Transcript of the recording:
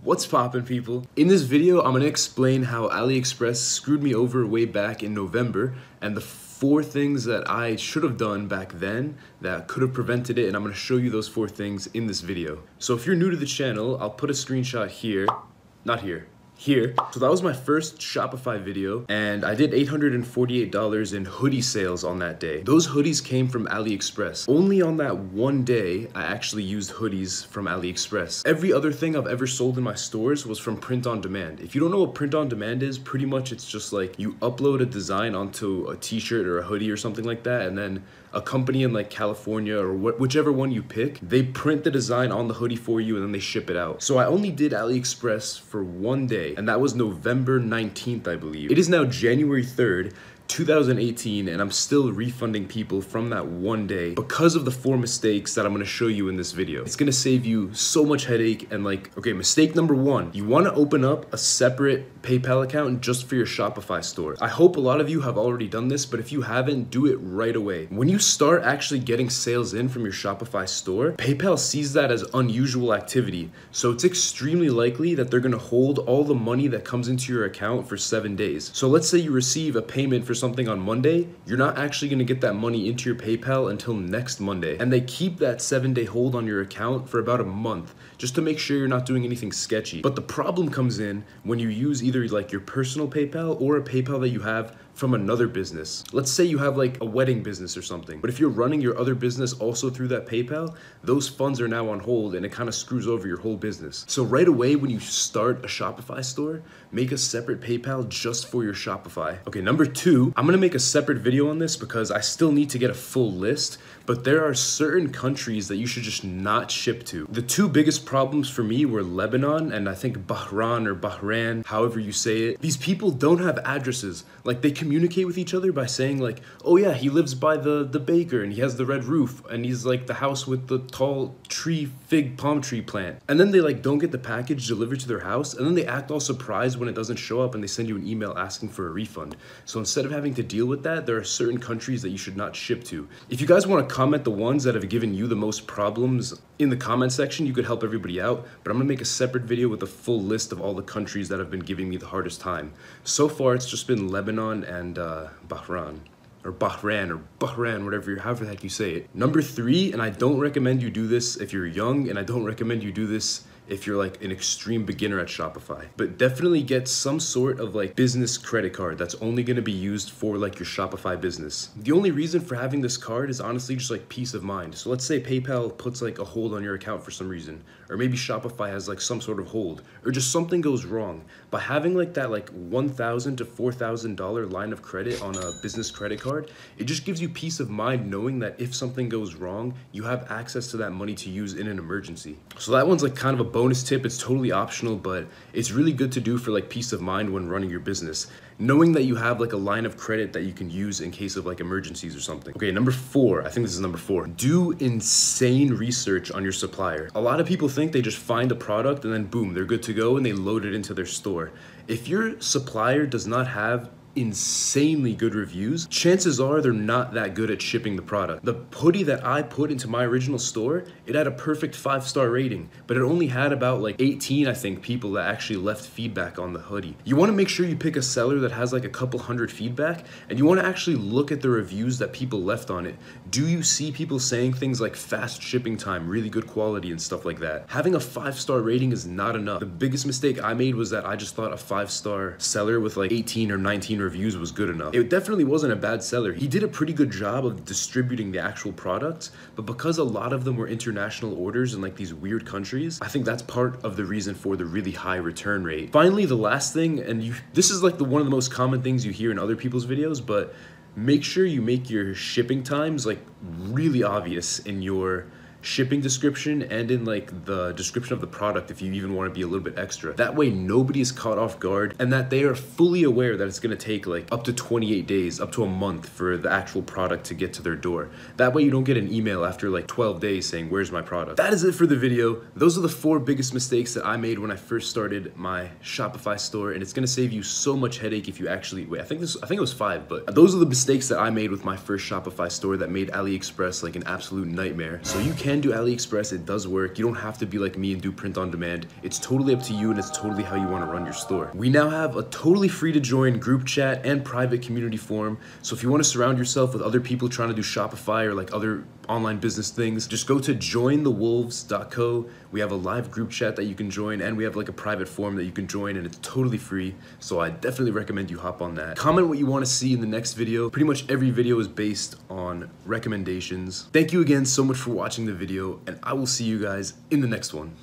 What's poppin', people? In this video, I'm gonna explain how AliExpress screwed me over way back in November and the 4 things that I should have done back then that could have prevented it, and I'm gonna show you those 4 things in this video. So if you're new to the channel, I'll put a screenshot here, not here. Here. So that was my first Shopify video, and I did $848 in hoodie sales on that day. Those hoodies came from AliExpress. Only on that one day, I actually used hoodies from AliExpress. Every other thing I've ever sold in my stores was from print on demand. If you don't know what print on demand is, pretty much it's just like you upload a design onto a t-shirt or a hoodie or something like that, and then a company in like California or whichever one you pick, they print the design on the hoodie for you and then they ship it out. So I only did AliExpress for one day, and that was November 19th, I believe. It is now January 3rd, 2018, and I'm still refunding people from that one day because of the 4 mistakes that I'm gonna show you in this video. It's gonna save you so much headache. And like, okay, mistake number 1, you wanna open up a separate PayPal account just for your Shopify store. I hope a lot of you have already done this, but if you haven't, do it right away. When you start actually getting sales in from your Shopify store, PayPal sees that as unusual activity. So it's extremely likely that they're gonna hold all the money that comes into your account for 7 days. So let's say you receive a payment for something on Monday, you're not actually gonna get that money into your PayPal until next Monday. And they keep that 7-day hold on your account for about a month, just to make sure you're not doing anything sketchy. But the problem comes in when you use either like your personal PayPal or a PayPal that you have from another business. Let's say you have like a wedding business or something, but if you're running your other business also through that PayPal, those funds are now on hold and it kind of screws over your whole business. So right away when you start a Shopify store, make a separate PayPal just for your Shopify. Okay, number 2, I'm gonna make a separate video on this because I still need to get a full list, but there are certain countries that you should just not ship to. The 2 biggest problems for me were Lebanon and I think Bahrain or Bahrain, however you say it. These people don't have addresses. Like, they communicate with each other by saying like, oh yeah, he lives by the baker and he has the red roof and he's like the house with the tall fig palm tree plant. And then they like don't get the package delivered to their house, and then they act all surprised when it doesn't show up and they send you an email asking for a refund. So instead of having to deal with that, there are certain countries that you should not ship to. If you guys want to comment the ones that have given you the most problems in the comment section, you could help everybody out, but I'm gonna make a separate video with a full list of all the countries that have been giving me the hardest time. So far, it's just been Lebanon and Bahrain, however the heck you say it. Number 3, and I don't recommend you do this if you're young, and I don't recommend you do this if you're like an extreme beginner at Shopify, but definitely get some sort of like business credit card that's only gonna be used for like your Shopify business. The only reason for having this card is honestly just like peace of mind. So let's say PayPal puts like a hold on your account for some reason, or maybe Shopify has like some sort of hold, or just something goes wrong. By having like that like $1,000 to $4,000 line of credit on a business credit card, it just gives you peace of mind knowing that if something goes wrong, you have access to that money to use in an emergency. So that one's like kind of a bonus tip. It's totally optional, but it's really good to do for like peace of mind when running your business, knowing that you have like a line of credit that you can use in case of like emergencies or something. Okay, number 4, I think this is number 4. Do insane research on your supplier. A lot of people think they just find a product and then boom, they're good to go and they load it into their store. If your supplier does not have insanely good reviews, chances are they're not that good at shipping the product. The hoodie that I put into my original store, it had a perfect 5-star rating, but it only had about like 18, I think, people that actually left feedback on the hoodie. You want to make sure you pick a seller that has like a couple hundred feedback, and you want to actually look at the reviews that people left on it. Do you see people saying things like fast shipping time, really good quality, and stuff like that? Having a 5-star rating is not enough. The biggest mistake I made was that I just thought a 5-star seller with like 18 or 19 reviews was good enough. It definitely wasn't a bad seller. He did a pretty good job of distributing the actual products, but because a lot of them were international orders in like these weird countries, I think that's part of the reason for the really high return rate. Finally, the last thing, and this is like one of the most common things you hear in other people's videos, but make sure you make your shipping times like really obvious in your shipping description and in like the description of the product if you even want to be a little bit extra. That way nobody is caught off guard and that they are fully aware that it's going to take like up to 28 days, up to a month for the actual product to get to their door. That way you don't get an email after like 12 days saying, where's my product? That is it for the video. Those are the 4 biggest mistakes that I made when I first started my Shopify store, and it's going to save you so much headache if you actually, wait, I think it was 5, but those are the mistakes that I made with my first Shopify store that made AliExpress like an absolute nightmare. So you can can do AliExpress, it does work. You don't have to be like me and do print on demand. It's totally up to you and it's totally how you want to run your store. We now have a totally free to join group chat and private community forum. So if you want to surround yourself with other people trying to do Shopify or like other online business things, just go to jointhewolves.co. We have a live group chat that you can join, and we have like a private forum that you can join, and it's totally free. So I definitely recommend you hop on that. Comment what you want to see in the next video. Pretty much every video is based on recommendations. Thank you again so much for watching the video, and I will see you guys in the next one.